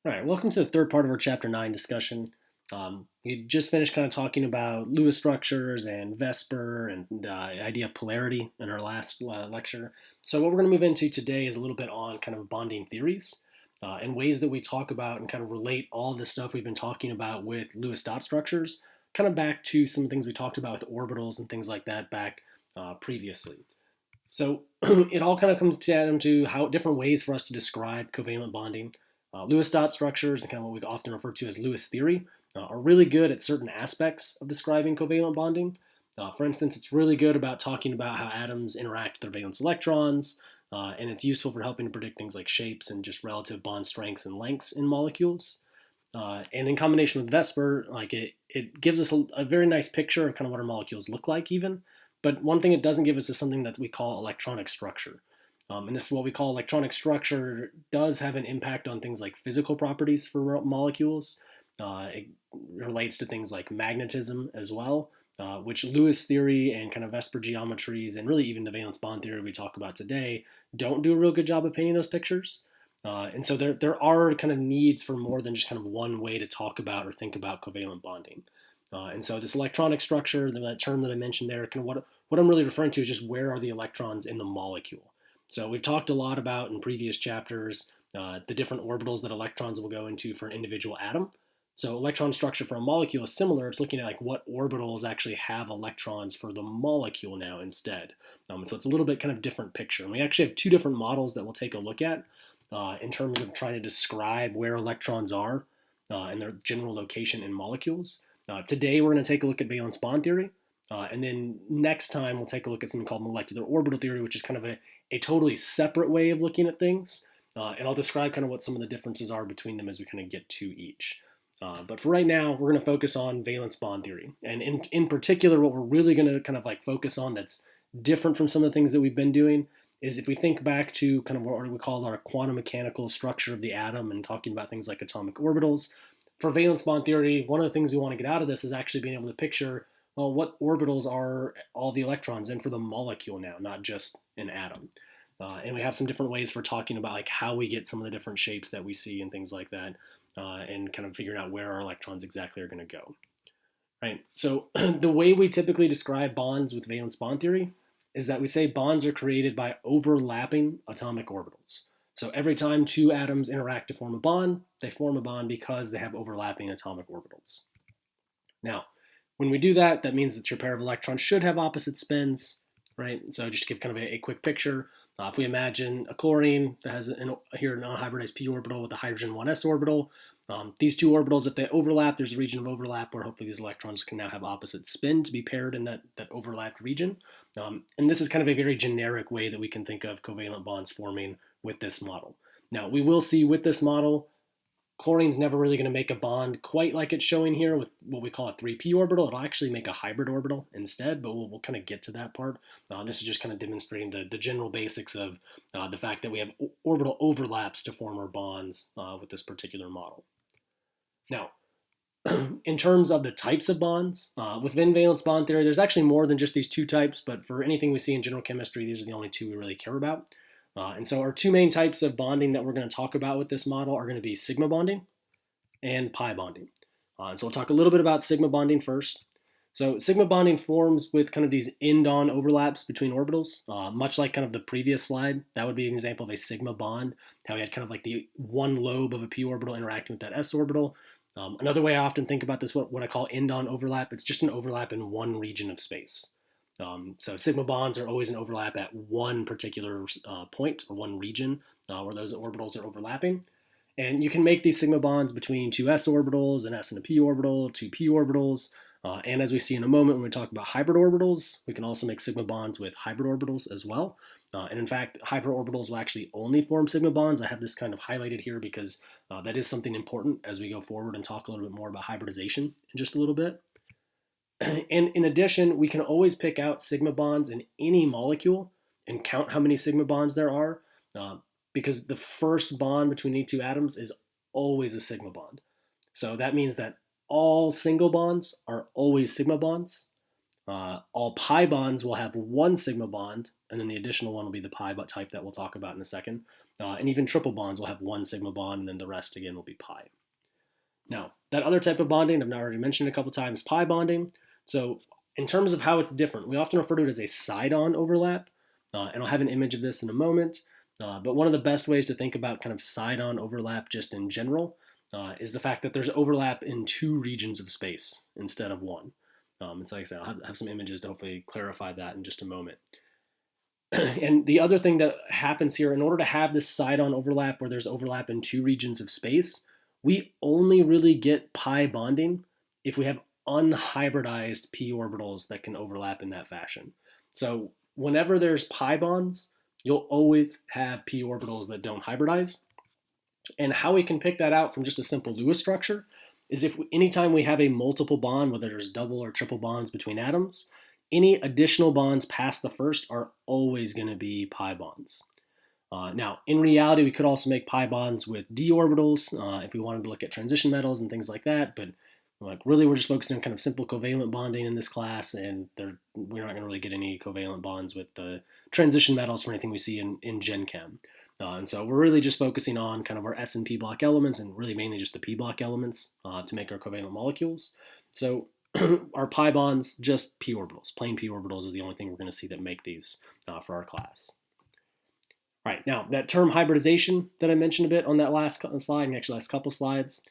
All right, welcome to the third part of our Chapter 9 discussion. We just finished kind of talking about Lewis structures and VSEPR and the idea of polarity in our last lecture. So what we're going to move into today is a little bit on kind of bonding theories and ways that we talk about and kind of relate all the stuff we've been talking about with Lewis dot structures kind of back to some things we talked about with orbitals and things like that back previously. So it all kind of comes down to how different ways for us to describe covalent bonding. Lewis dot structures, and kind of what we often refer to as Lewis theory, are really good at certain aspects of describing covalent bonding. For instance, it's really good about talking about how atoms interact with their valence electrons, and it's useful for helping to predict things like shapes and just relative bond strengths and lengths in molecules. And in combination with VSEPR, like it gives us a very nice picture of kind of what our molecules look like even. But one thing it doesn't give us is something that we call electronic structure. And this is what we call electronic structure. It does have an impact on things like physical properties for molecules. It relates to things like magnetism as well, which Lewis theory and kind of VSEPR geometries and really even the valence bond theory we talk about today don't do a real good job of painting those pictures. And so there are kind of needs for more than just kind of one way to talk about or think about covalent bonding. And so this electronic structure, that term that I mentioned there, kind of what I'm really referring to is just where are the electrons in the molecule. So we've talked a lot about in previous chapters the different orbitals that electrons will go into for an individual atom. So electron structure for a molecule is similar. It's looking at like what orbitals actually have electrons for the molecule now instead. So it's a little bit kind of different picture. And we actually have two different models that we'll take a look at in terms of trying to describe where electrons are and their general location in molecules. Today we're going to take a look at valence bond theory. And then next time we'll take a look at something called molecular orbital theory, which is kind of a totally separate way of looking at things. And I'll describe kind of what some of the differences are between them as we kind of get to each. But for right now, we're going to focus on valence bond theory. And in particular, what we're really going to kind of like focus on that's different from some of the things that we've been doing is if we think back to kind of what we call our quantum mechanical structure of the atom and talking about things like atomic orbitals. For valence bond theory, one of the things we want to get out of this is actually being able to picture, well, what orbitals are all the electrons in for the molecule now, not just an atom. And we have some different ways for talking about like how we get some of the different shapes that we see and things like that, and kind of figuring out where our electrons exactly are going to go. Right. So the way we typically describe bonds with valence bond theory is that we say bonds are created by overlapping atomic orbitals. So every time two atoms interact to form a bond, they form a bond because they have overlapping atomic orbitals. Now, when we do that, that means that your pair of electrons should have opposite spins, right? So just to give kind of a quick picture, if we imagine a chlorine that has here a non-hybridized p orbital with a hydrogen 1s orbital, these two orbitals, if they overlap, there's a region of overlap where hopefully these electrons can now have opposite spin to be paired in that overlapped region. And this is kind of a very generic way that we can think of covalent bonds forming with this model. Now, we will see with this model, chlorine's never really going to make a bond quite like it's showing here with what we call a 3p orbital. It'll actually make a hybrid orbital instead, but we'll kind of get to that part. This is just kind of demonstrating the general basics of the fact that we have orbital overlaps to form our bonds with this particular model. Now, in terms of the types of bonds, within valence bond theory, there's actually more than just these two types, but for anything we see in general chemistry, these are the only two we really care about. And so our two main types of bonding that we're going to talk about with this model are going to be sigma bonding and pi bonding. And so we'll talk a little bit about sigma bonding first. So sigma bonding forms with kind of these end-on overlaps between orbitals, much like kind of the previous slide. That would be an example of a sigma bond, how we had kind of like the one lobe of a p orbital interacting with that s orbital. Another way I often think about this, what I call end-on overlap, it's just an overlap in one region of space. So sigma bonds are always an overlap at one particular point or one region where those orbitals are overlapping. And you can make these sigma bonds between two s orbitals, an s and a p orbital, two p orbitals. And as we see in a moment when we talk about hybrid orbitals, we can also make sigma bonds with hybrid orbitals as well. And in fact, hybrid orbitals will actually only form sigma bonds. I have this kind of highlighted here because that is something important as we go forward and talk a little bit more about hybridization in just a little bit. And in addition, we can always pick out sigma bonds in any molecule and count how many sigma bonds there are because the first bond between any two atoms is always a sigma bond. So that means that all single bonds are always sigma bonds. All pi bonds will have one sigma bond, and then the additional one will be the pi type that we'll talk about in a second. And even triple bonds will have one sigma bond, and then the rest again will be pi. Now, that other type of bonding I've already mentioned a couple times, pi bonding. So in terms of how it's different, we often refer to it as a side-on overlap, and I'll have an image of this in a moment. But one of the best ways to think about kind of side-on overlap just in general is the fact that there's overlap in two regions of space instead of one. And so like I said, I'll have some images to hopefully clarify that in just a moment. And the other thing that happens here, in order to have this side-on overlap where there's overlap in two regions of space, we only really get pi bonding if we have unhybridized p orbitals that can overlap in that fashion. So whenever there's pi bonds, you'll always have p orbitals that don't hybridize. And how we can pick that out from just a simple Lewis structure is if anytime we have a multiple bond, whether there's double or triple bonds between atoms, any additional bonds past the first are always going to be pi bonds. Now, in reality, we could also make pi bonds with d orbitals if we wanted to look at transition metals and things like that, but like really we're just focusing on kind of simple covalent bonding in this class, and we're not going to really get any covalent bonds with the transition metals for anything we see in Gen Chem. And so we're really just focusing on kind of our S and P block elements, and really mainly just the P block elements to make our covalent molecules. So our pi bonds, just p orbitals. Plain p orbitals is the only thing we're going to see that make these for our class. All right, now that term hybridization that I mentioned a bit on that last slide, and actually last couple slides,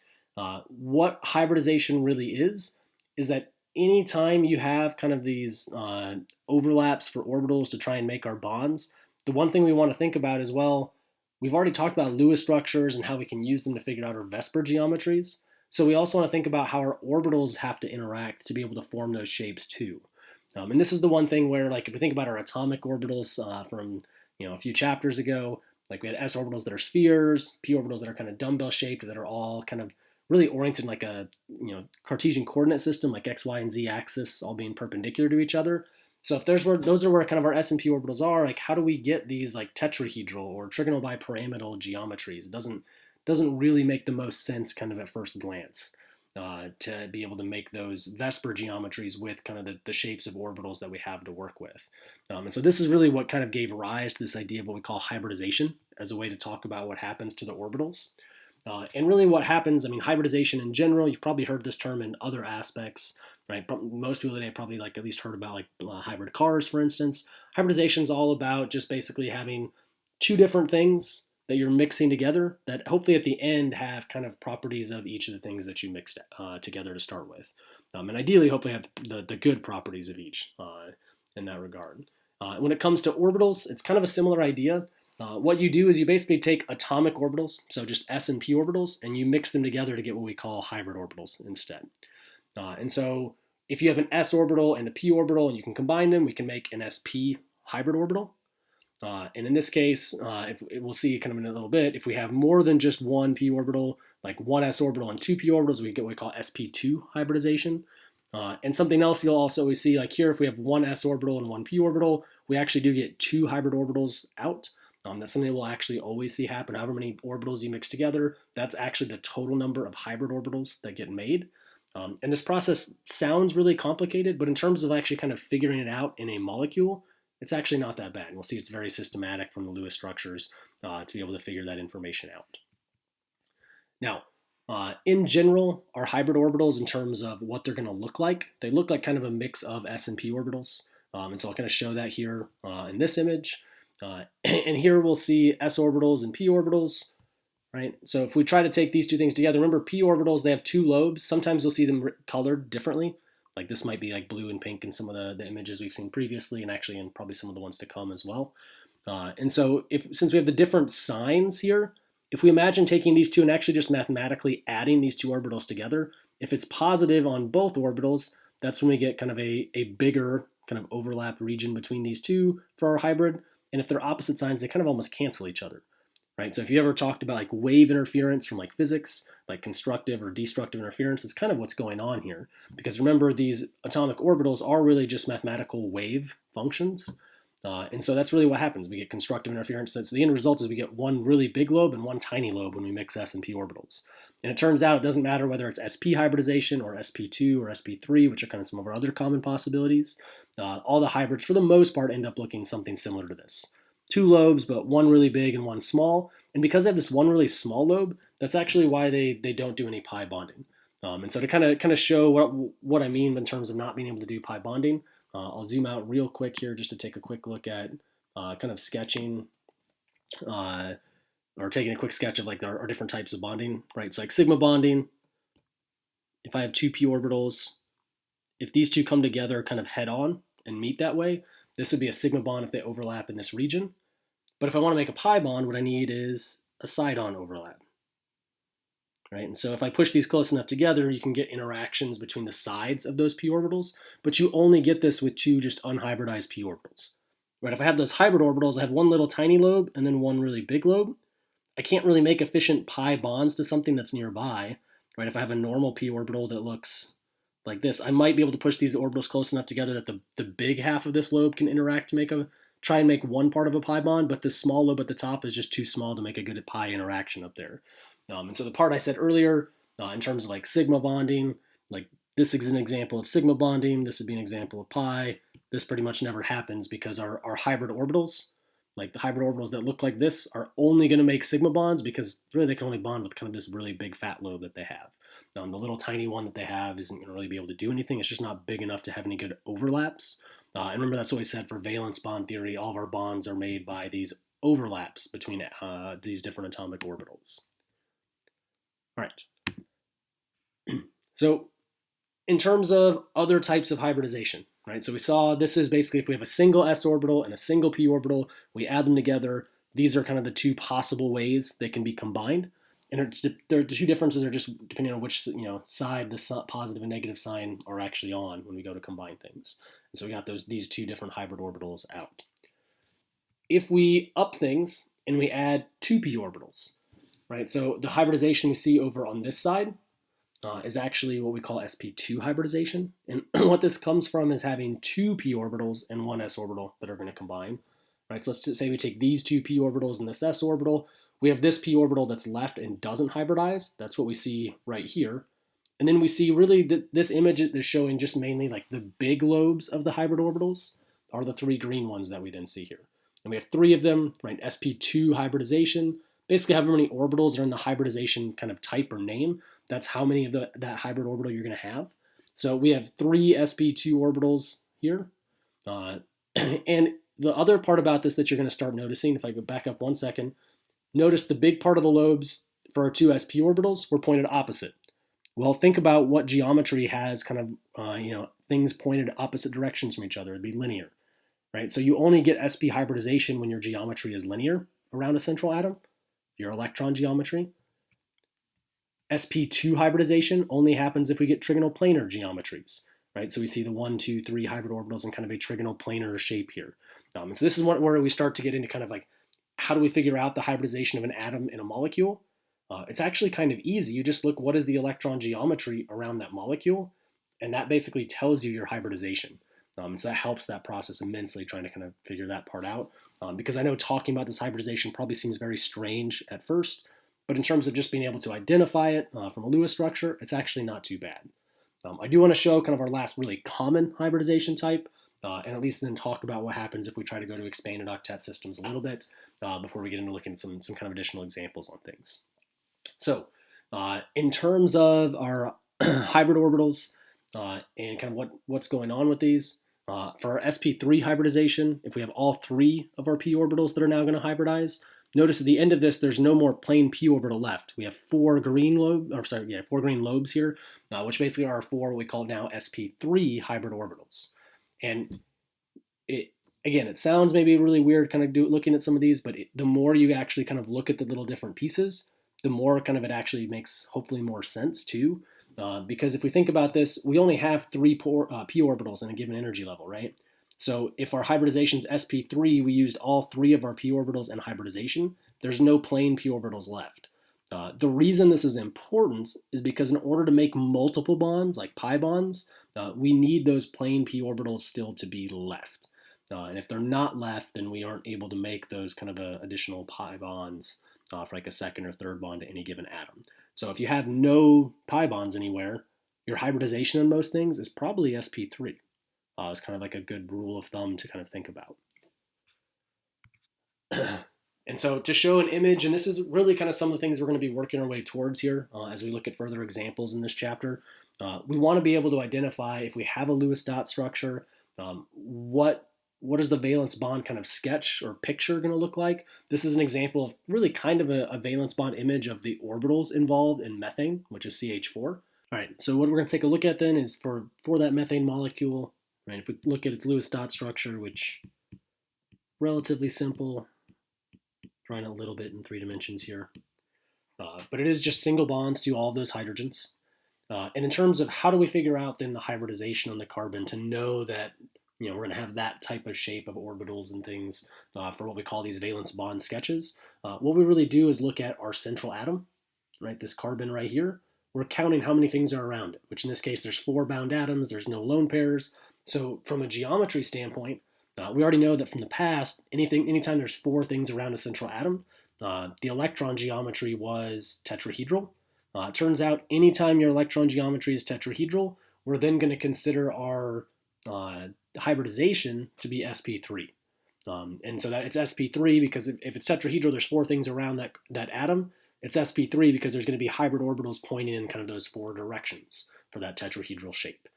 what hybridization really is that anytime you have kind of these overlaps for orbitals to try and make our bonds, the one thing we want to think about as well, we've already talked about Lewis structures and how we can use them to figure out our VSEPR geometries. So we also want to think about how our orbitals have to interact to be able to form those shapes too. And this is the one thing where, like, if we think about our atomic orbitals from a few chapters ago, like we had s orbitals that are spheres, p orbitals that are kind of dumbbell shaped, that are all kind of really oriented like a Cartesian coordinate system, like x, y, and z axis all being perpendicular to each other. So if those are where kind of our s and p orbitals are, like how do we get these like tetrahedral or trigonal bipyramidal geometries? It doesn't really make the most sense kind of at first glance to be able to make those VSEPR geometries with kind of the shapes of orbitals that we have to work with. And so this is really what kind of gave rise to this idea of what we call hybridization as a way to talk about what happens to the orbitals. And really what happens, I mean, hybridization in general, you've probably heard this term in other aspects, right? Most people today probably like at least heard about like hybrid cars, for instance. Hybridization is all about just basically having two different things that you're mixing together that hopefully at the end have kind of properties of each of the things that you mixed together to start with. And ideally, hopefully have the good properties of each in that regard. When it comes to orbitals, it's kind of a similar idea. What you do is you basically take atomic orbitals, so just s and p orbitals, and you mix them together to get what we call hybrid orbitals instead. And so if you have an s orbital and a p orbital and you can combine them, we can make an sp hybrid orbital. And in this case, we'll see kind of in a little bit, if we have more than just one p orbital, like one s orbital and two p orbitals, we get what we call sp2 hybridization. And something else you'll also always see, like here, if we have one s orbital and one p orbital, we actually do get two hybrid orbitals out. That's something that we'll actually always see happen. However many orbitals you mix together, that's actually the total number of hybrid orbitals that get made. And this process sounds really complicated, but in terms of actually kind of figuring it out in a molecule, it's actually not that bad. And we'll see it's very systematic from the Lewis structures to be able to figure that information out. Now, in general, our hybrid orbitals, in terms of what they're going to look like, they look like kind of a mix of s and p orbitals. And so I'll kind of show that here in this image. And here we'll see s orbitals and p orbitals, right? So if we try to take these two things together, remember p orbitals, they have two lobes. Sometimes you'll see them colored differently. Like this might be like blue and pink in some of the images we've seen previously, and actually in probably some of the ones to come as well. And so since we have the different signs here, if we imagine taking these two and actually just mathematically adding these two orbitals together, if it's positive on both orbitals, that's when we get kind of a bigger kind of overlap region between these two for our hybrid. And if they're opposite signs, they kind of almost cancel each other, right? So if you ever talked about like wave interference from like physics, like constructive or destructive interference, that's kind of what's going on here. Because remember, these atomic orbitals are really just mathematical wave functions. And so that's really what happens. We get constructive interference. So the end result is we get one really big lobe and one tiny lobe when we mix s and p orbitals. And it turns out it doesn't matter whether it's sp hybridization or sp2 or sp3, which are kind of some of our other common possibilities. All the hybrids, for the most part, end up looking something similar to this. two lobes, but one really big and one small. And because they have this one really small lobe, that's actually why they don't do any pi bonding. And so to kind of show what I mean in terms of not being able to do pi bonding, I'll zoom out real quick here just to take a quick look at kind of sketching or taking a quick sketch of like our different types of bonding, right? So like sigma bonding, if I have two p orbitals, if these two come together kind of head on and meet that way, this would be a sigma bond if they overlap in this region. But if I want to make a pi bond, what I need is a side-on overlap. Right? And so if I push these close enough together, you can get interactions between the sides of those p orbitals, but you only get this with two just unhybridized p orbitals. Right? If I have those hybrid orbitals, I have one little tiny lobe and then one really big lobe. I can't really make efficient pi bonds to something that's nearby. Right? If I have a normal p orbital that looks like this, I might be able to push these orbitals close enough together that the big half of this lobe can interact to try and make one part of a pi bond, but this small lobe at the top is just too small to make a good pi interaction up there. And so the part I said earlier, in terms of like sigma bonding, like this is an example of sigma bonding, this would be an example of pi. This pretty much never happens because our hybrid orbitals, like the hybrid orbitals that look like this, are only going to make sigma bonds because really they can only bond with kind of this really big fat lobe that they have. The little tiny one that they have isn't going to really be able to do anything. It's just not big enough to have any good overlaps. And remember, that's what we said for valence bond theory. All of our bonds are made by these overlaps between these different atomic orbitals. All right. So in terms of other types of hybridization, right? So we saw this is basically if we have a single s orbital and a single p orbital, we add them together. These are kind of the two possible ways they can be combined. And the two differences are just depending on which side the positive and negative sign are actually on when we go to combine things. And so we got these two different hybrid orbitals out. If we up things and we add two p orbitals, right? So the hybridization we see over on this side is actually what we call sp2 hybridization. And what this comes from is having two p orbitals and one s orbital that are going to combine. Right? So let's just say we take these two p orbitals and this s orbital. We have this p orbital that's left and doesn't hybridize. That's what we see right here. And then we see really this image is showing just mainly like the big lobes of the hybrid orbitals are the three green ones that we then see here. And we have three of them, right? sp2 hybridization. Basically, however many orbitals are in the hybridization kind of type or name, that's how many of that hybrid orbital you're going to have. So we have three sp2 orbitals here. And the other part about this that you're going to start noticing, if I go back up 1 second, notice the big part of the lobes for our two sp orbitals were pointed opposite. Well, think about what geometry has kind of, things pointed opposite directions from each other. It'd be linear, right? So you only get sp hybridization when your geometry is linear around a central atom, your electron geometry. sp2 hybridization only happens if we get trigonal planar geometries, right? So we see the 1, 2, 3 hybrid orbitals in kind of a trigonal planar shape here. And so this is where we start to get into kind of like, how do we figure out the hybridization of an atom in a molecule? It's actually kind of easy. You just look, what is the electron geometry around that molecule? And that basically tells you your hybridization. And so that helps that process immensely, trying to kind of figure that part out. Because I know talking about this hybridization probably seems very strange at first, but in terms of just being able to identify it from a Lewis structure, it's actually not too bad. I do want to show kind of our last really common hybridization type, and at least then talk about what happens if we try to go to expanded octet systems a little bit before we get into looking at some kind of additional examples on things. So in terms of our hybrid orbitals and kind of what's going on with these, for our sp3 hybridization, if we have all three of our p orbitals that are now going to hybridize, notice at the end of this, there's no more plain p orbital left. We have four green lobes here, which basically are four what we call now sp3 hybrid orbitals. And it sounds maybe really weird kind of looking at some of these, but the more you actually kind of look at the little different pieces, the more kind of it actually makes hopefully more sense too. Because if we think about this, we only have three p orbitals in a given energy level, right? So if our hybridization is sp3, we used all three of our p orbitals in hybridization. There's no plain p orbitals left. The reason this is important is because in order to make multiple bonds, like pi bonds, we need those plain p orbitals still to be left. And if they're not left, then we aren't able to make those kind of additional pi bonds for like a second or third bond to any given atom. So if you have no pi bonds anywhere, your hybridization on most things is probably sp3. It's kind of like a good rule of thumb to kind of think about. And so to show an image, and this is really kind of some of the things we're going to be working our way towards here as we look at further examples in this chapter. We want to be able to identify if we have a Lewis dot structure, what is the valence bond kind of sketch or picture going to look like? This is an example of really kind of a valence bond image of the orbitals involved in methane, which is CH4. All right, so what we're going to take a look at then is for that methane molecule, right? If we look at its Lewis dot structure, which relatively simple, drawing a little bit in 3 dimensions here. But it is just single bonds to all of those hydrogens. And in terms of how do we figure out then the hybridization on the carbon to know that we're going to have that type of shape of orbitals and things for what we call these valence bond sketches, what we really do is look at our central atom, right? This carbon right here. We're counting how many things are around it, which in this case there's 4 bound atoms, there's no lone pairs. So from a geometry standpoint, we already know that from the past, anytime there's 4 things around a central atom, the electron geometry was tetrahedral. It turns out anytime your electron geometry is tetrahedral, we're then going to consider our hybridization to be sp3. And so that it's sp3 because if it's tetrahedral, there's 4 things around that atom. It's sp3 because there's going to be hybrid orbitals pointing in kind of those 4 directions for that tetrahedral shape.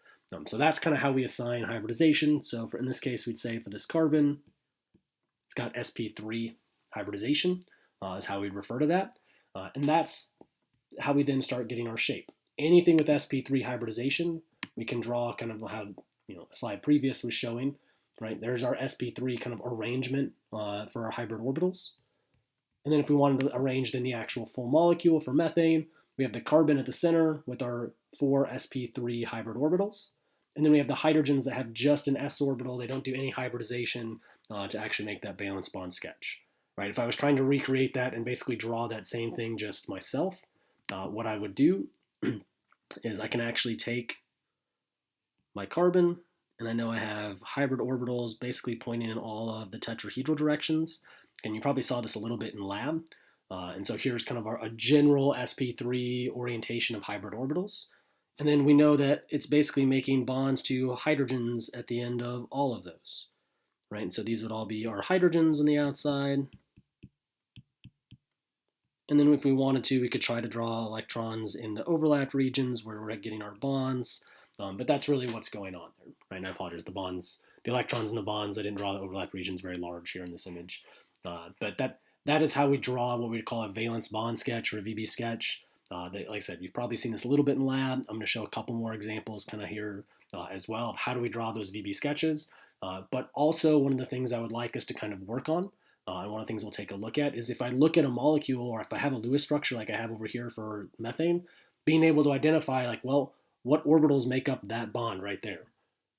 So that's kind of how we assign hybridization. So in this case, we'd say for this carbon, it's got sp3 hybridization is how we'd refer to that. And that's how we then start getting our shape. Anything with sp3 hybridization, we can draw kind of how a slide previous was showing, right? There's our sp3 kind of arrangement for our hybrid orbitals. And then if we wanted to arrange then the actual full molecule for methane, we have the carbon at the center with our 4 sp3 hybrid orbitals. And then we have the hydrogens that have just an s orbital. They don't do any hybridization to actually make that valence bond sketch, right? If I was trying to recreate that and basically draw that same thing just myself, what I would do is I can actually take my carbon, and I know I have hybrid orbitals basically pointing in all of the tetrahedral directions. And you probably saw this a little bit in lab. And so here's kind of a general sp3 orientation of hybrid orbitals. And then we know that it's basically making bonds to hydrogens at the end of all of those, right? And so these would all be our hydrogens on the outside. And then if we wanted to, we could try to draw electrons in the overlap regions where we're getting our bonds. But that's really what's going on there, right? And I apologize, the electrons and the bonds, I didn't draw the overlap regions very large here in this image. But that is how we draw what we call a valence bond sketch or a VB sketch. Like I said, you've probably seen this a little bit in lab. I'm going to show a couple more examples kind of here as well of how do we draw those VB sketches. But also one of the things I would like us to kind of work on, and one of the things we'll take a look at, is if I look at a molecule or if I have a Lewis structure like I have over here for methane, being able to identify like, well, what orbitals make up that bond right there?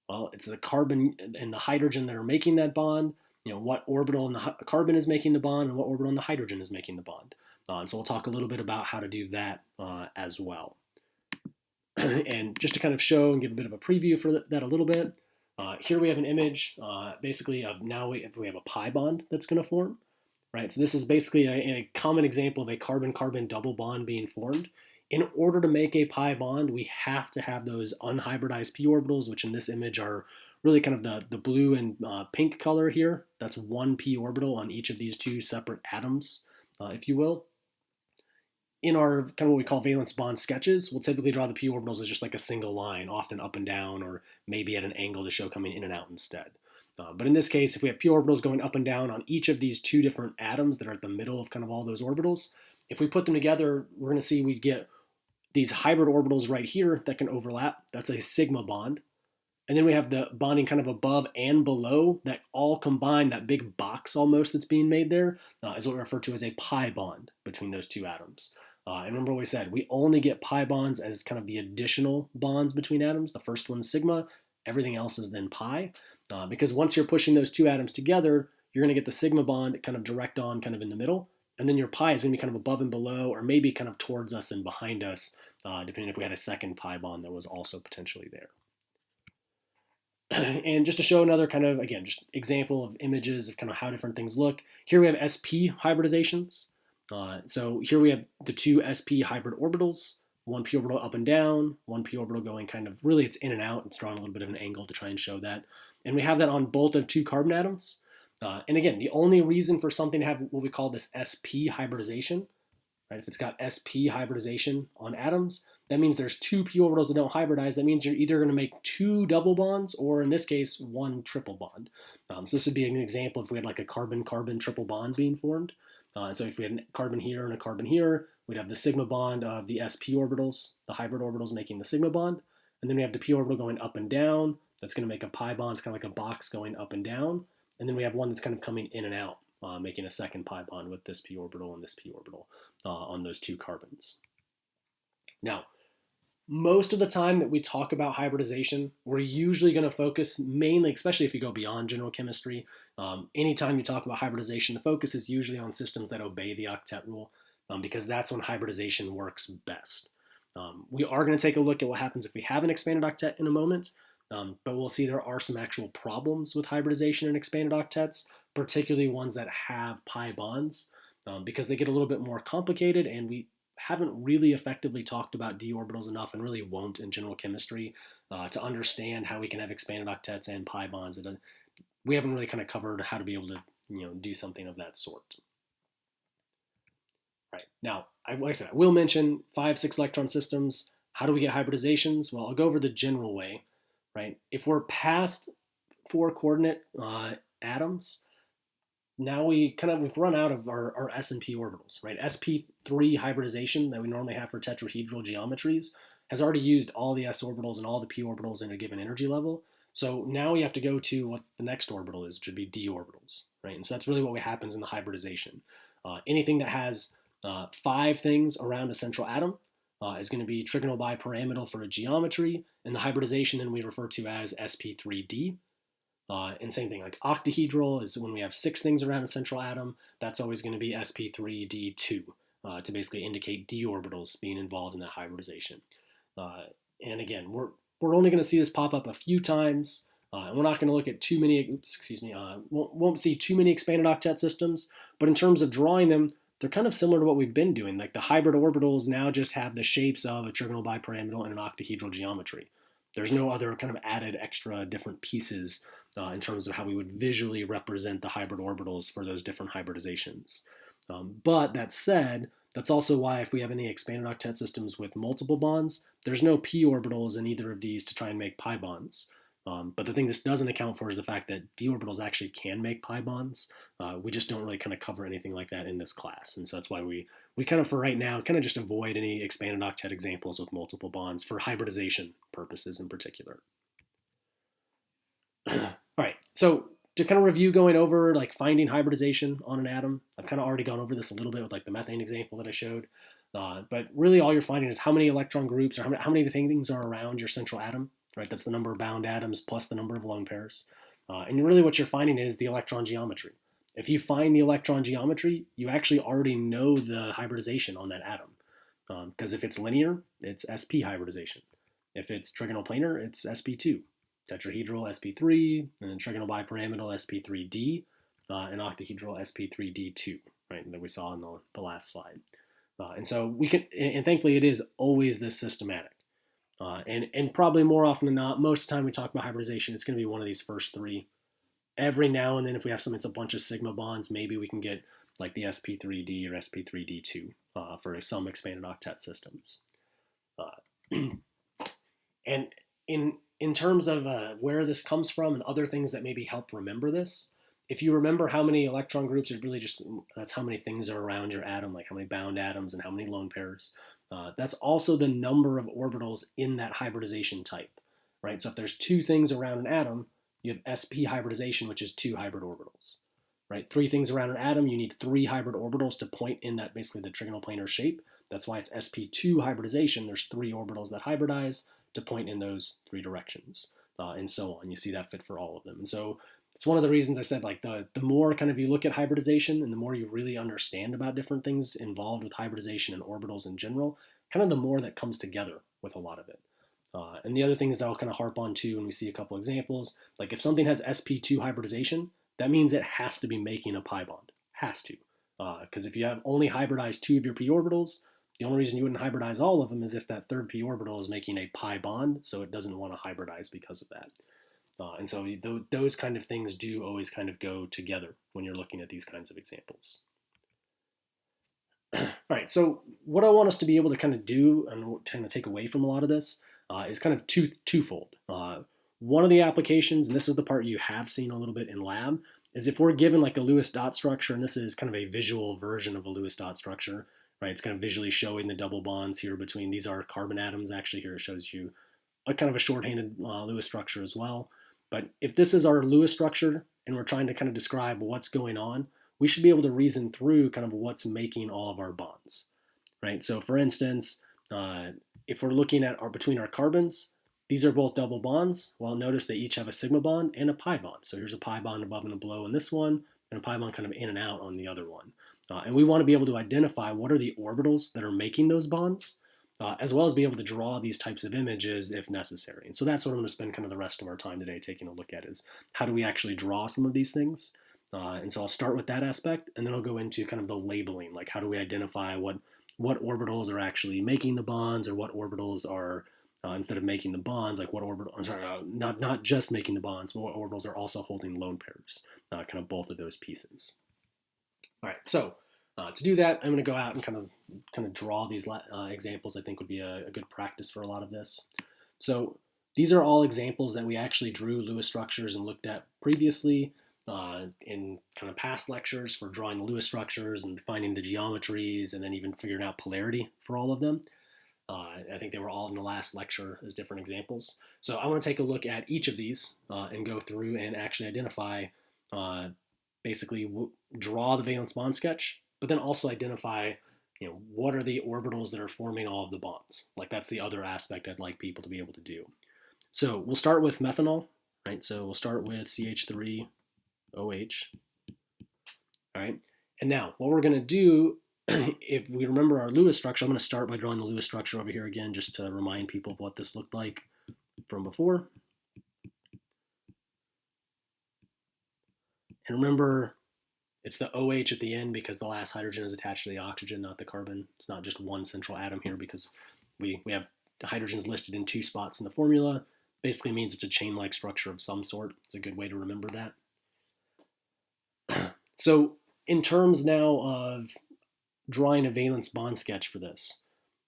Well, it's the carbon and the hydrogen that are making that bond. What orbital in the carbon is making the bond and what orbital in the hydrogen is making the bond. So we'll talk a little bit about how to do that as well. And just to kind of show and give a bit of a preview for that a little bit, here we have an image basically of now if we have a pi bond that's going to form, right? So this is basically a common example of a carbon-carbon double bond being formed. In order to make a pi bond, we have to have those unhybridized p orbitals, which in this image are really kind of the blue and pink color here. That's 1 p orbital on each of these 2 separate atoms, if you will. In our kind of what we call valence bond sketches, we'll typically draw the p orbitals as just like a single line, often up and down, or maybe at an angle to show coming in and out instead. But in this case, if we have p orbitals going up and down on each of these 2 different atoms that are at the middle of kind of all those orbitals, if we put them together, we're going to see we'd get these hybrid orbitals right here that can overlap. That's a sigma bond. And then we have the bonding kind of above and below that all combine, that big box almost that's being made there, is what we refer to as a pi bond between those 2 atoms. And remember what we said, we only get pi bonds as kind of the additional bonds between atoms. The first one's sigma, everything else is then pi. Because once you're pushing those 2 atoms together, you're going to get the sigma bond kind of direct on kind of in the middle. And then your pi is going to be kind of above and below, or maybe kind of towards us and behind us, depending if we had a second pi bond that was also potentially there. And just to show another kind of, again, just example of images of kind of how different things look. Here we have sp hybridizations. So here we have the 2 sp hybrid orbitals, 1 p orbital up and down, 1 p orbital going kind of, really it's in and out. It's drawing a little bit of an angle to try and show that. And we have that on both of 2 carbon atoms. And again, the only reason for something to have what we call this sp hybridization, right? If it's got sp hybridization on atoms, that means there's two p orbitals that don't hybridize. That means you're either going to make two double bonds, or in this case, one triple bond. So this would be an example if we had like a carbon-carbon triple bond being formed. And so if we had a carbon here and a carbon here, we'd have the sigma bond of the sp orbitals, the hybrid orbitals making the sigma bond. And then we have the p orbital going up and down. That's going to make a pi bond. It's kind of like a box going up and down. And then we have one that's kind of coming in and out, making a second pi bond with this p orbital and this p orbital on those two carbons. Now, most of the time that we talk about hybridization, we're usually going to focus mainly, especially if you go beyond general chemistry, anytime you talk about hybridization, the focus is usually on systems that obey the octet rule, because that's when hybridization works best. We are going to take a look at what happens if we have an expanded octet in a moment, but we'll see there are some actual problems with hybridization in expanded octets, particularly ones that have pi bonds, because they get a little bit more complicated, and we haven't really effectively talked about d orbitals enough, and really won't in general chemistry, to understand how we can have expanded octets and pi bonds. We haven't really kind of covered how to be able to do something of that sort. Right, now, like I said, I will mention 5-6 electron systems. How do we get hybridizations? Well, I'll go over the general way. Right, if we're past 4 coordinate atoms, now we've run out of our s and p orbitals. Right, sp3 hybridization that we normally have for tetrahedral geometries has already used all the s orbitals and all the p orbitals in a given energy level. So now we have to go to what the next orbital is, which would be d orbitals. Right, and so that's really what happens in the hybridization. Anything that has 5 things around a central atom is going to be trigonal bipyramidal for a geometry, and the hybridization then we refer to as sp3d. And same thing, like octahedral is when we have 6 things around a central atom. That's always going to be sp3d2 to basically indicate d orbitals being involved in that hybridization. And again, we're only going to see this pop up a few times, and we're not going to look at too many. Won't see too many expanded octet systems. But in terms of drawing them, they're kind of similar to what we've been doing. Like the hybrid orbitals now just have the shapes of a trigonal bipyramidal and an octahedral geometry. There's no other kind of added extra different pieces in terms of how we would visually represent the hybrid orbitals for those different hybridizations. But that said, that's also why if we have any expanded octet systems with multiple bonds, there's no p orbitals in either of these to try and make pi bonds. But the thing this doesn't account for is the fact that d orbitals actually can make pi bonds. We just don't really kind of cover anything like that in this class. And so that's why we kind of, for right now, kind of just avoid any expanded octet examples with multiple bonds for hybridization purposes in particular. All right, so to kind of review going over like finding hybridization on an atom, I've kind of already gone over this a little bit with like the methane example that I showed. But really all you're finding is how many electron groups or how many things are around your central atom. Right, that's the number of bound atoms plus the number of lone pairs. And really what you're finding is the electron geometry. If you find the electron geometry, you actually already know the hybridization on that atom. Because if it's linear, it's sp hybridization. If it's trigonal planar, it's sp2. Tetrahedral, sp3, and then trigonal bipyramidal, sp3d, and octahedral, sp3d2, right, that we saw in the last slide. And so we can, and thankfully it is always this systematic. And probably more often than not, most of the time we talk about hybridization, it's going to be one of these first 3. Every now and then, if we have something that's a bunch of sigma bonds, maybe we can get like the sp3d or sp3d2 for some expanded octet systems. And in terms of where this comes from and other things that maybe help remember this, if you remember how many electron groups, it really just, that's how many things are around your atom, like how many bound atoms and how many lone pairs. That's also the number of orbitals in that hybridization type, right? So if there's 2 things around an atom, you have sp hybridization, which is 2 hybrid orbitals, right? 3 things around an atom, you need 3 hybrid orbitals to point in that basically the trigonal planar shape. That's why it's sp2 hybridization. There's 3 orbitals that hybridize to point in those 3 directions, and so on. You see that fit for all of them. And so it's one of the reasons I said, like, the more kind of you look at hybridization and the more you really understand about different things involved with hybridization and orbitals in general, kind of the more that comes together with a lot of it. And the other things that I'll kind of harp on too, when we see a couple examples, like if something has sp2 hybridization, that means it has to be making a pi bond. Has to. Because if you have only hybridized 2 of your p orbitals, the only reason you wouldn't hybridize all of them is if that third p orbital is making a pi bond, so it doesn't want to hybridize because of that. And so those kind of things do always kind of go together when you're looking at these kinds of examples. All right, so what I want us to be able to kind of do and kind of take away from a lot of this is kind of twofold. One of the applications, and this is the part you have seen a little bit in lab, is if we're given like a Lewis dot structure, and this is kind of a visual version of a Lewis dot structure, right? It's kind of visually showing the double bonds here between, these are carbon atoms. Actually, here it shows you a kind of a shorthanded Lewis structure as well. But if this is our Lewis structure and we're trying to kind of describe what's going on, we should be able to reason through kind of what's making all of our bonds, right? So for instance, if we're looking at between our carbons, these are both double bonds. Well, notice they each have a sigma bond and a pi bond. So here's a pi bond above and below in this one, and a pi bond kind of in and out on the other one. And we want to be able to identify what are the orbitals that are making those bonds, as well as be able to draw these types of images if necessary. And so that's what I'm going to spend kind of the rest of our time today taking a look at, is how do we actually draw some of these things. And so I'll start with that aspect, and then I'll go into kind of the labeling, like how do we identify what orbitals are actually making the bonds, or what orbitals are, instead of making the bonds, like what orbital, I'm sorry, not just making the bonds, but what orbitals are also holding lone pairs, kind of both of those pieces. All right, so to do that, I'm going to go out and kind of draw these examples. I think would be a good practice for a lot of this. So these are all examples that we actually drew Lewis structures and looked at previously in kind of past lectures for drawing the Lewis structures and finding the geometries, and then even figuring out polarity for all of them. I think they were all in the last lecture as different examples. So I want to take a look at each of these and go through and actually identify, basically draw the valence bond sketch, but then also identify, what are the orbitals that are forming all of the bonds. Like that's the other aspect I'd like people to be able to do. So we'll start with methanol, right? So we'll start with CH3OH. All right, and now what we're going to do, if we remember our Lewis structure, I'm going to start by drawing the Lewis structure over here again, just to remind people of what this looked like from before. And remember, it's the OH at the end because the last hydrogen is attached to the oxygen, not the carbon. It's not just one central atom here because we have the hydrogens listed in 2 spots in the formula. Basically means it's a chain-like structure of some sort. It's a good way to remember that. So in terms now of drawing a valence bond sketch for this,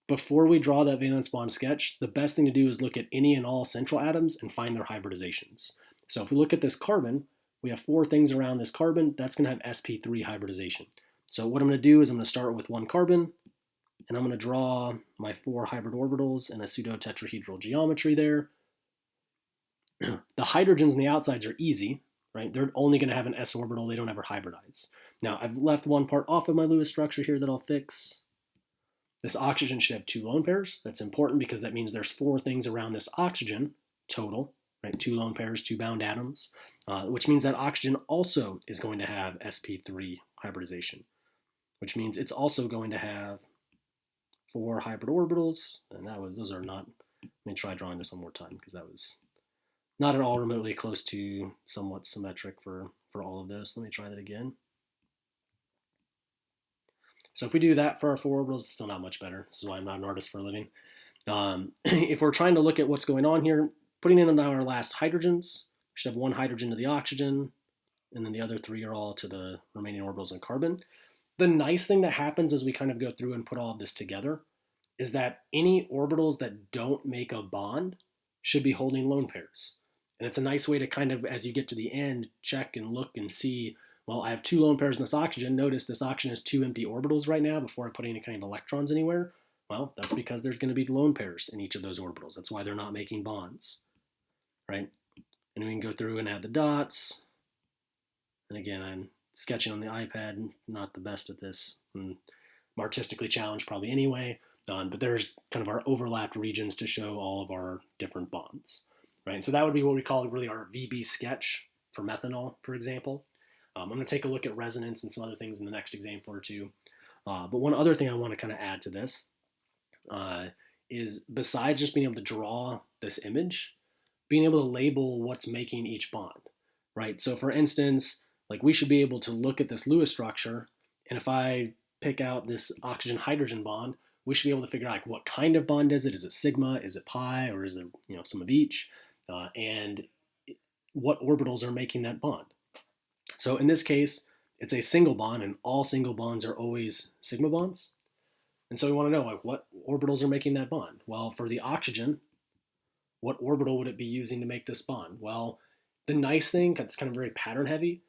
before we draw that valence bond sketch, the best thing to do is look at any and all central atoms and find their hybridizations. So if we look at this carbon, we have 4 things around this carbon. That's going to have sp3 hybridization. So what I'm going to do is I'm going to start with 1 carbon, and I'm going to draw my 4 hybrid orbitals in a pseudo-tetrahedral geometry there. The hydrogens on the outsides are easy, right? They're only going to have an s orbital. They don't ever hybridize. Now, I've left one part off of my Lewis structure here that I'll fix. This oxygen should have 2 lone pairs. That's important because that means there's 4 things around this oxygen total, right? 2 lone pairs, 2 bound atoms, which means that oxygen also is going to have sp3 hybridization, which means it's also going to have 4 hybrid orbitals, and those are not, let me try drawing this one more time because that was not at all remotely close to somewhat symmetric for all of this. Let me try that again. So if we do that for our 4 orbitals, it's still not much better. This is why I'm not an artist for a living. If we're trying to look at what's going on here, putting in our last hydrogens, we should have 1 hydrogen to the oxygen, and then the other 3 are all to the remaining orbitals in carbon. The nice thing that happens as we kind of go through and put all of this together is that any orbitals that don't make a bond should be holding lone pairs. And it's a nice way to kind of, as you get to the end, check and look and see, well, I have 2 lone pairs in this oxygen. Notice this oxygen has 2 empty orbitals right now before I put any kind of electrons anywhere. Well, that's because there's going to be lone pairs in each of those orbitals. That's why they're not making bonds, right? And we can go through and add the dots. And again, I'm sketching on the iPad, not the best at this. I'm artistically challenged probably anyway, but there's kind of our overlapped regions to show all of our different bonds, right? So that would be what we call really our VB sketch for methanol, for example. I'm going to take a look at resonance and some other things in the next example or two. But one other thing I want to kind of add to this is, besides just being able to draw this image, being able to label what's making each bond, right? So for instance, like we should be able to look at this Lewis structure, and if I pick out this oxygen-hydrogen bond, we should be able to figure out like what kind of bond is it? Is it sigma? Is it pi? Or is it some of each? And what orbitals are making that bond. So in this case, it's a single bond, and all single bonds are always sigma bonds. And so we want to know like what orbitals are making that bond. Well, for the oxygen, what orbital would it be using to make this bond? Well, the nice thing, it's kind of very pattern heavy,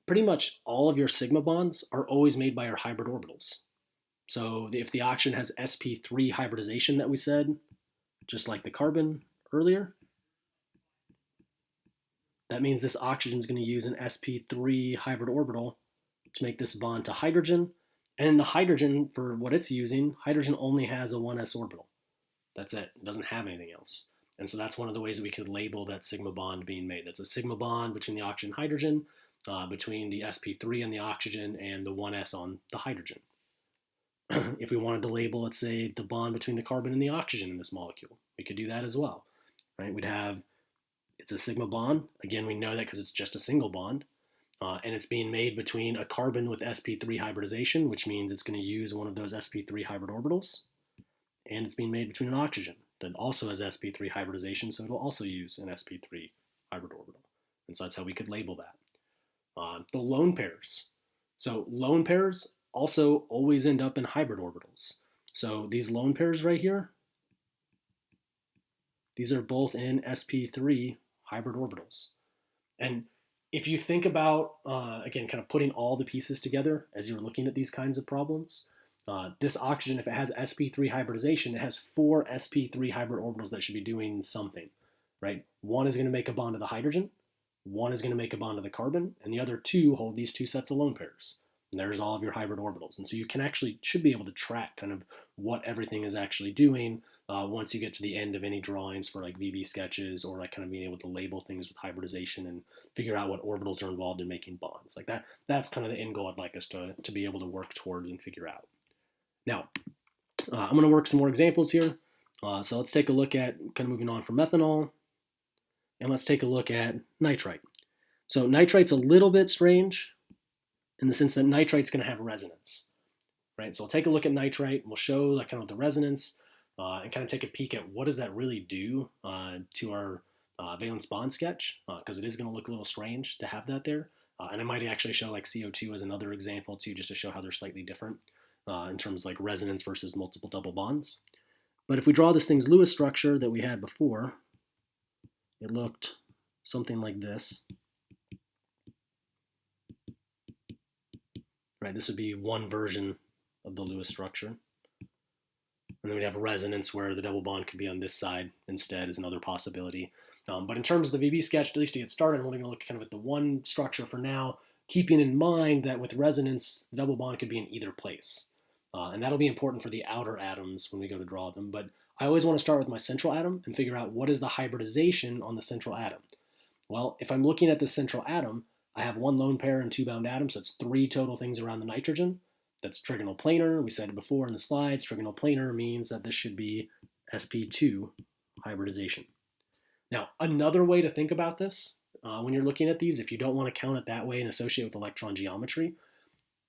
pretty much all of your sigma bonds are always made by your hybrid orbitals. So if the oxygen has sp3 hybridization that we said, just like the carbon earlier, that means this oxygen is going to use an sp3 hybrid orbital to make this bond to hydrogen. And the hydrogen, for what it's using, hydrogen only has a 1s orbital. That's it. It doesn't have anything else. And so that's one of the ways that we could label that sigma bond being made. That's a sigma bond between the oxygen and hydrogen, between the sp3 on the oxygen and the 1s on the hydrogen. If we wanted to label, let's say, the bond between the carbon and the oxygen in this molecule, we could do that as well. Right? We'd have, it's a sigma bond. Again, we know that because it's just a single bond. And it's being made between a carbon with sp3 hybridization, which means it's going to use one of those sp3 hybrid orbitals. And it's being made between an oxygen that also has sp3 hybridization, so it'll also use an sp3 hybrid orbital. And so that's how we could label that. The lone pairs. So lone pairs also always end up in hybrid orbitals. So these lone pairs right here, these are both in sp3 hybrid orbitals. And if you think about, again, kind of putting all the pieces together as you're looking at these kinds of problems, this oxygen, if it has sp3 hybridization, it has 4 sp3 hybrid orbitals that should be doing something, right? One is going to make a bond to the hydrogen, one is going to make a bond to the carbon, and the other 2 hold these 2 sets of lone pairs. And there's all of your hybrid orbitals. And so you should be able to track kind of what everything is actually doing once you get to the end of any drawings for like VB sketches, or like kind of being able to label things with hybridization and figure out what orbitals are involved in making bonds. Like that's kind of the end goal I'd like us to be able to work towards and figure out. Now, I'm going to work some more examples here. So let's take a look at, kind of moving on from methanol, and let's take a look at nitrite. So nitrite's a little bit strange in the sense that nitrite's going to have resonance, right? So we'll take a look at nitrite, we'll show like kind of the resonance, and kind of take a peek at what does that really do to our valence bond sketch, because it is going to look a little strange to have that there. And I might actually show like CO2 as another example too, just to show how they're slightly different in terms of like resonance versus multiple double bonds. But if we draw this thing's Lewis structure that we had before, it looked something like this. Right, this would be one version of the Lewis structure. And then we'd have resonance where the double bond could be on this side instead is another possibility. But in terms of the VB sketch, at least to get started, we're going to look kind of at the one structure for now, keeping in mind that with resonance, the double bond could be in either place. And that'll be important for the outer atoms when we go to draw them. But I always want to start with my central atom and figure out what is the hybridization on the central atom. Well, if I'm looking at the central atom, I have 1 lone pair and 2 bound atoms, so it's 3 total things around the nitrogen. That's trigonal planar. We said it before in the slides. Trigonal planar means that this should be sp2 hybridization. Now, another way to think about this when you're looking at these, if you don't want to count it that way and associate with electron geometry,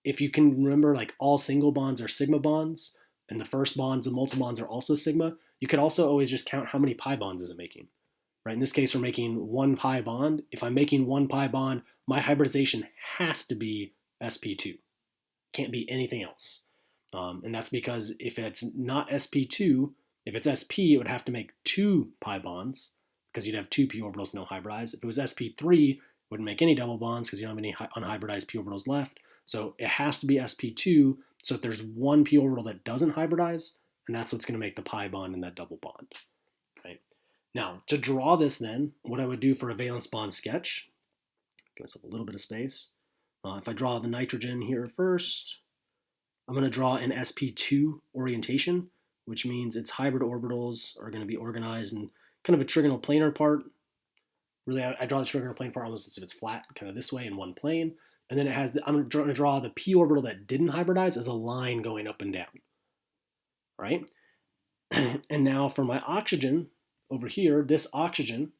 if you can remember like all single bonds are sigma bonds, and the first bonds and multiple bonds are also sigma, you could also always just count how many pi bonds is it making. Right? In this case, we're making 1 pi bond. If I'm making 1 pi bond, my hybridization has to be sp2. Can't be anything else. And that's because if it's not sp2, if it's sp, it would have to make 2 pi bonds because you'd have 2 p orbitals no hybridize. If it was sp3, it wouldn't make any double bonds because you don't have any unhybridized p orbitals left. So it has to be sp2. So if there's 1 p orbital that doesn't hybridize, and that's what's going to make the pi bond in that double bond. Right? Now, to draw this then, what I would do for a valence bond sketch, give myself a little bit of space. If I draw the nitrogen here first, I'm going to draw an sp2 orientation, which means its hybrid orbitals are going to be organized in kind of a trigonal planar part. Really, I draw the trigonal planar part almost as if it's flat, kind of this way in one plane. And then it has, I'm going to draw the p orbital that didn't hybridize as a line going up and down. Right? And now for my oxygen over here, this oxygen,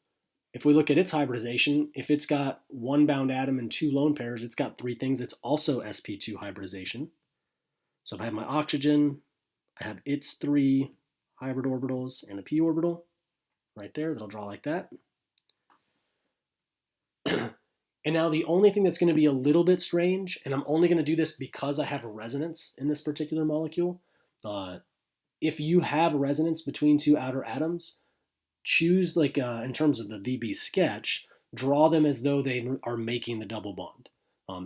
if we look at its hybridization, if it's got 1 bound atom and 2 lone pairs, it's got 3 things. It's also sp2 hybridization. So if I have my oxygen, I have its 3 hybrid orbitals and a p orbital right there that I'll draw like that. And now the only thing that's going to be a little bit strange, and I'm only going to do this because I have a resonance in this particular molecule. If you have resonance between two outer atoms, choose in terms of the VB sketch, draw them as though they are making the double bond.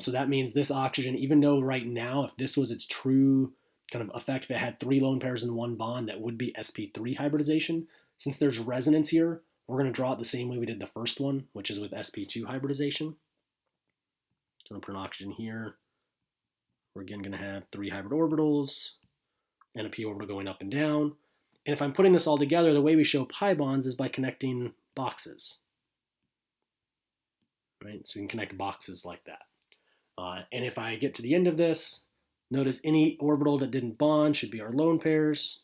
So that means this oxygen, even though right now, if this was its true kind of effect, if it had 3 lone pairs in one bond, that would be sp3 hybridization. Since there's resonance here, we're going to draw it the same way we did the first one, which is with sp2 hybridization. So I'm going to put an oxygen here. We're again going to have 3 hybrid orbitals and a p orbital going up and down. And if I'm putting this all together, the way we show pi bonds is by connecting boxes. Right? So we can connect boxes like that. And if I get to the end of this, notice any orbital that didn't bond should be our lone pairs.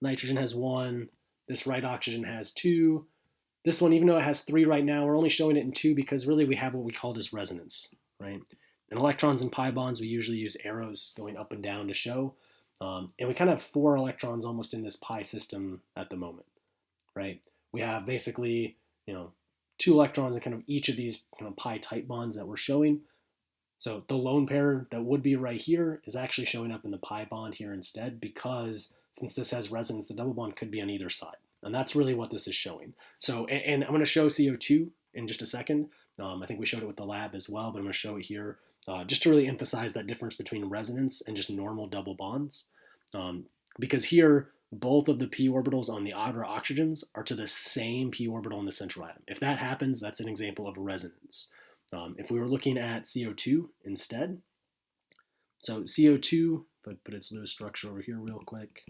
Nitrogen has 1. This right oxygen has 2. This one, even though it has 3 right now, we're only showing it in 2 because really we have what we call this resonance, right? And electrons and pi bonds, we usually use arrows going up and down to show. And we kind of have 4 electrons almost in this pi system at the moment, right? We have basically, 2 electrons in kind of each of these kind of pi type bonds that we're showing. So the lone pair that would be right here is actually showing up in the pi bond here instead, because since this has resonance, the double bond could be on either side. And that's really what this is showing. So, and I'm going to show CO2 in just a second. I think we showed it with the lab as well, but I'm going to show it here just to really emphasize that difference between resonance and just normal double bonds. Because here, both of the p orbitals on the outer oxygens are to the same p orbital in the central atom. If that happens, that's an example of resonance. If we were looking at CO2 instead, so CO2, if I put its Lewis structure over here real quick,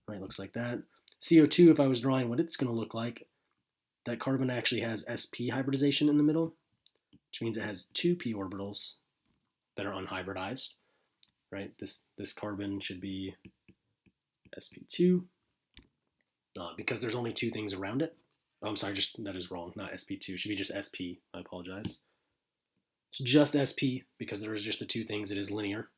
right, looks like that. CO2, if I was drawing what it's going to look like, that carbon actually has sp hybridization in the middle, which means it has 2 p orbitals that are unhybridized, right? This carbon should be sp2 because there's only 2 things around it. Oh, I'm sorry, that is wrong, not sp2. It should be just sp. I apologize. It's just sp because there is just the 2 things. It is linear.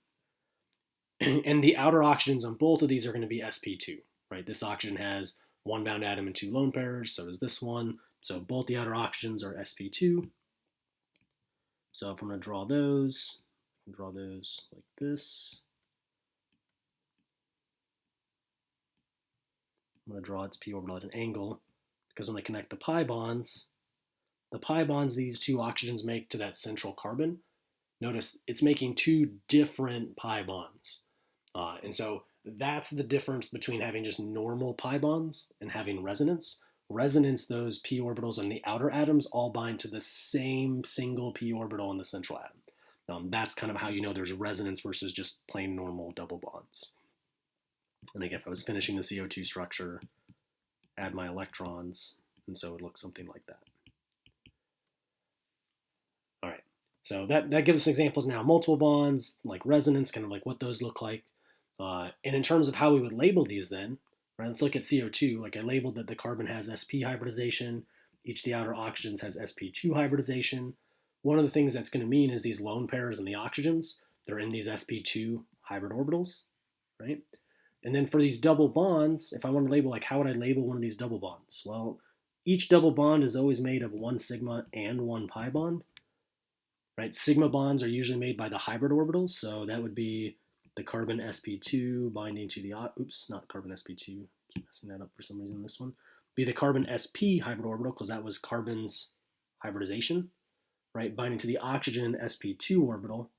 And the outer oxygens on both of these are going to be sp2, right? This oxygen has 1 bound atom and 2 lone pairs, so does this one. So both the outer oxygens are sp2. So if I'm going to draw those like this. I'm going to draw its p orbital at an angle, because when I connect the pi bonds, these 2 oxygens make to that central carbon, notice it's making 2 different pi bonds. And so that's the difference between having just normal pi bonds and having resonance. Resonance, those p orbitals on the outer atoms all bind to the same single p orbital in the central atom. That's kind of how you know there's resonance versus just plain normal double bonds. And again, if I was finishing the CO2 structure, add my electrons, and so it would look something like that. All right, so that gives us examples now. Multiple bonds, like resonance, kind of like what those look like. And in terms of how we would label these then, right, let's look at CO2. Like I labeled that the carbon has sp hybridization. Each of the outer oxygens has sp2 hybridization. One of the things that's going to mean is these lone pairs in the oxygens, they're in these sp2 hybrid orbitals, right? And then for these double bonds, if I want to label, like how would I label one of these double bonds? Well, each double bond is always made of 1 sigma and 1 pi bond, right? Sigma bonds are usually made by the hybrid orbitals, so that would be the carbon sp2 binding to the, not carbon sp2, keep messing that up for some reason, this one, be the carbon sp hybrid orbital, because that was carbon's hybridization, right? Binding to the oxygen sp2 orbital,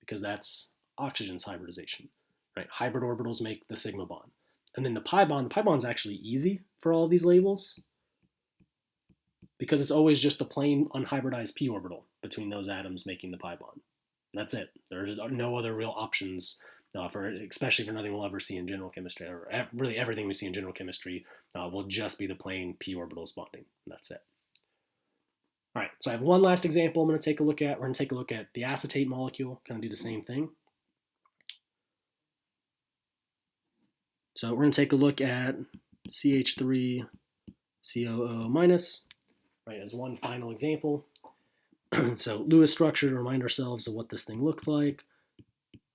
because that's oxygen's hybridization, right? Hybrid orbitals make the sigma bond. And then the pi bond is actually easy for all of these labels, because it's always just a plain unhybridized p orbital between those atoms making the pi bond. That's it. There's no other real options especially for nothing we'll ever see in general chemistry, or really everything we see in general chemistry will just be the plain p orbitals bonding. And that's it. All right, so I have one last example I'm going to take a look at. We're going to take a look at the acetate molecule, kind of do the same thing. So we're going to take a look at CH3 COO minus, right, as one final example. So Lewis structure, to remind ourselves of what this thing looks like.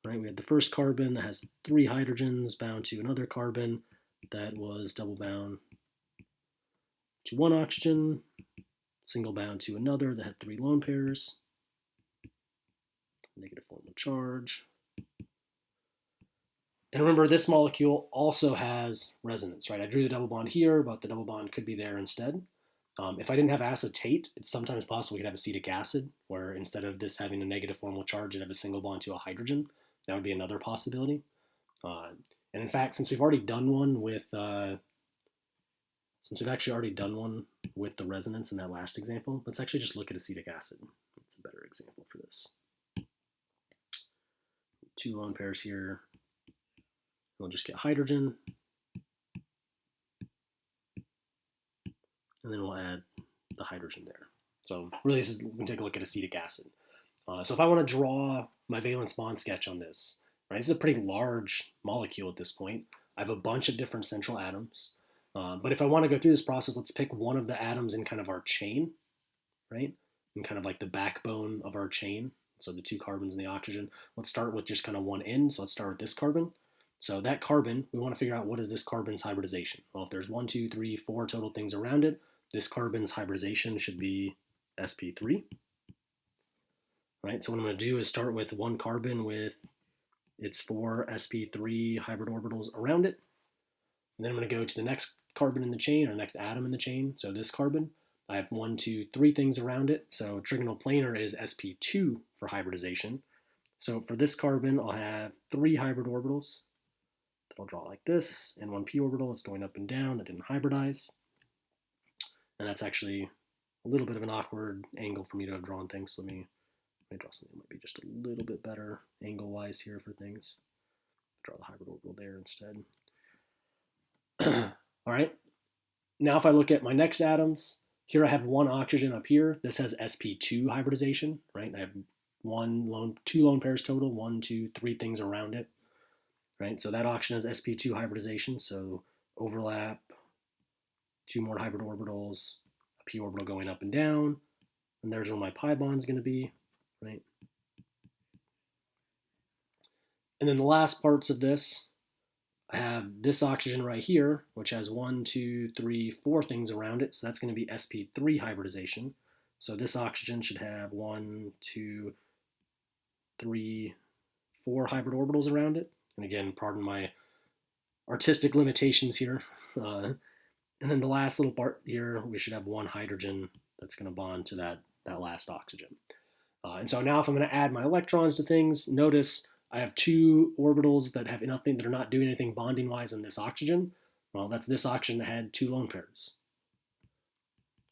Right, we had the first carbon that has 3 hydrogens bound to another carbon that was double bound to 1 oxygen. single bound to another that had 3 lone pairs, negative formal charge. And remember, this molecule also has resonance, right? I drew the double bond here, but the double bond could be there instead. If I didn't have acetate, it's sometimes possible we could have acetic acid, where instead of this having a negative formal charge, it'd have a single bond to a hydrogen. That would be another possibility. And in fact, since we've actually already done one with the resonance in that last example, let's actually just look at acetic acid. That's a better example for this. 2 lone pairs here. We'll just get hydrogen. And then we'll add the hydrogen there. So really, we can take a look at acetic acid. So if I want to draw my valence bond sketch on this, right, this is a pretty large molecule at this point. I have a bunch of different central atoms. But if I want to go through this process, let's pick one of the atoms in kind of our chain, right? And kind of like the backbone of our chain. So the 2 carbons and the oxygen. Let's start with just kind of one end. So let's start with this carbon. So that carbon, we want to figure out what is this carbon's hybridization. Well, if there's 1, 2, 3, 4 total things around it, this carbon's hybridization should be sp3. Right, so what I'm going to do is start with one carbon with its 4 sp3 hybrid orbitals around it. And then I'm going to go to the next carbon in the chain, or next atom in the chain. So this carbon, I have 1, 2, 3 things around it. So trigonal planar is sp2 for hybridization. So for this carbon, I'll have 3 hybrid orbitals. I'll draw like this, and 1 p orbital. It's going up and down. That didn't hybridize. And that's actually a little bit of an awkward angle for me to have drawn things. So let me draw something that might be just a little bit better angle-wise here for things. Draw the hybrid orbital there instead. All right. Now if I look at my next atoms, here I have 1 oxygen up here. This has sp2 hybridization, right? I have 2 lone pairs total, 1, 2, 3 things around it. Right, so that oxygen has sp2 hybridization, so overlap, 2 more hybrid orbitals, a p orbital going up and down, and there's where my pi bond is going to be, right? And then the last parts of this, I have this oxygen right here, which has 1, 2, 3, 4 things around it, so that's going to be sp3 hybridization. So this oxygen should have 1, 2, 3, 4 hybrid orbitals around it. And again, pardon my artistic limitations here. And then the last little part here, we should have 1 hydrogen that's going to bond to that last oxygen. And so now if I'm going to add my electrons to things, notice I have 2 orbitals that have nothing, that are not doing anything bonding-wise on this oxygen. Well, that's this oxygen that had 2 lone pairs.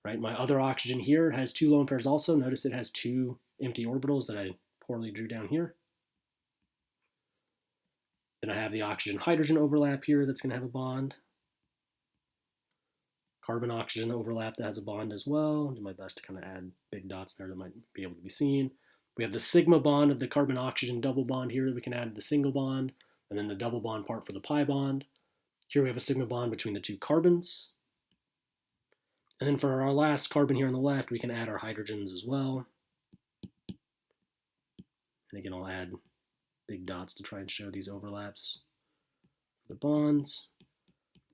Right? My other oxygen here has 2 lone pairs also. Notice it has 2 empty orbitals that I poorly drew down here. Then I have the oxygen-hydrogen overlap here that's going to have a bond. Carbon-oxygen overlap that has a bond as well. I'll do my best to kind of add big dots there that might be able to be seen. We have the sigma bond of the carbon-oxygen double bond here that we can add to the single bond, and then the double bond part for the pi bond. Here we have a sigma bond between the 2 carbons. And then for our last carbon here on the left, we can add our hydrogens as well. And again, I'll add big dots to try and show these overlaps for the bonds.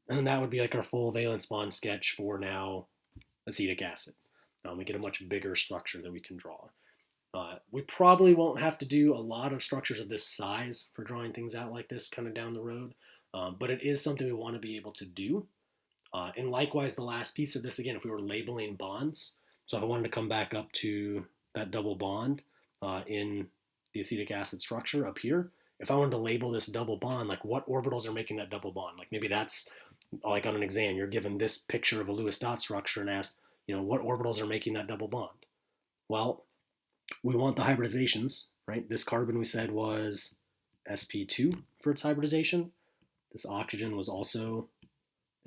And then that would be like our full valence bond sketch for now acetic acid. We get a much bigger structure that we can draw. We probably won't have to do a lot of structures of this size for drawing things out like this kind of down the road, but it is something we want to be able to do. And likewise, the last piece of this, again, if we were labeling bonds, so if I wanted to come back up to that double bond in the acetic acid structure up here, if I wanted to label this double bond, like what orbitals are making that double bond? Like maybe that's, like on an exam, you're given this picture of a Lewis dot structure and asked, what orbitals are making that double bond? Well, we want the hybridizations, right? This carbon we said was sp2 for its hybridization. This oxygen was also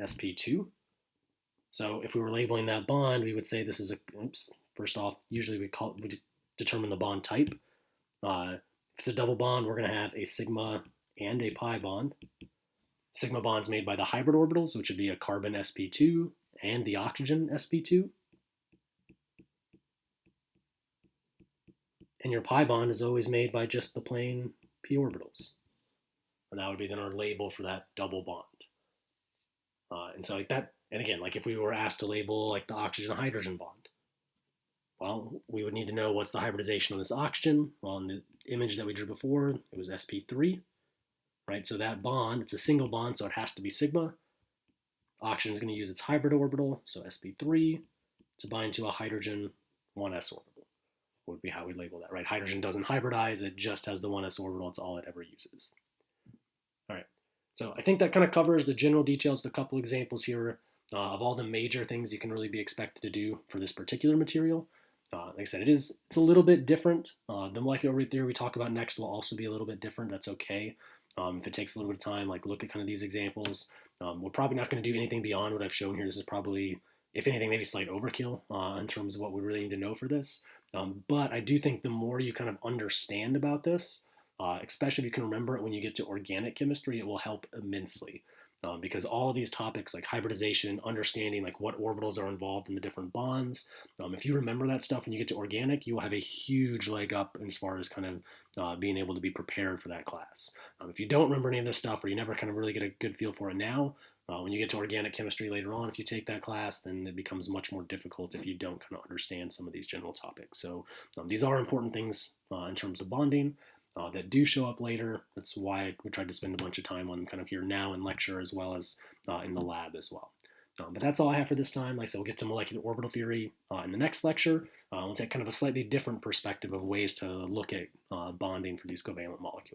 sp2. So if we were labeling that bond, we would say this is a, first off, usually we determine the bond type. If it's a double bond, we're going to have a sigma and a pi bond. Sigma bonds made by the hybrid orbitals, which would be a carbon sp2 and the oxygen sp2. And your pi bond is always made by just the plain p orbitals. And that would be then our label for that double bond. And so like that, and again, like if we were asked to label like the oxygen-hydrogen bond, Well, we would need to know what's the hybridization on this oxygen. Well, in the image that we drew before, it was sp3, right? So that bond, it's a single bond, so it has to be sigma. Oxygen is going to use its hybrid orbital, so sp3, to bind to a hydrogen 1s orbital, would be how we label that, right? Hydrogen doesn't hybridize, it just has the 1s orbital, it's all it ever uses. All right, so I think that kind of covers the general details of a couple examples here of all the major things you can really be expected to do for this particular material. Like I said, it's a little bit different. The molecular weight theory we talk about next will also be a little bit different. That's okay. If it takes a little bit of time, like look at kind of these examples. We're probably not going to do anything beyond what I've shown here. This is probably, if anything, maybe slight overkill in terms of what we really need to know for this. But I do think the more you kind of understand about this, especially if you can remember it when you get to organic chemistry, it will help immensely. Because all of these topics like hybridization, understanding like what orbitals are involved in the different bonds, if you remember that stuff when you get to organic, you will have a huge leg up as far as kind of being able to be prepared for that class. If you don't remember any of this stuff, or you never kind of really get a good feel for it now, when you get to organic chemistry later on, if you take that class, then it becomes much more difficult if you don't kind of understand some of these general topics. So these are important things in terms of bonding that do show up later. That's why we tried to spend a bunch of time on them kind of here now in lecture as well as in the lab as well. But that's all I have for this time. Like I said, we'll get to molecular orbital theory in the next lecture. We'll take kind of a slightly different perspective of ways to look at bonding for these covalent molecules.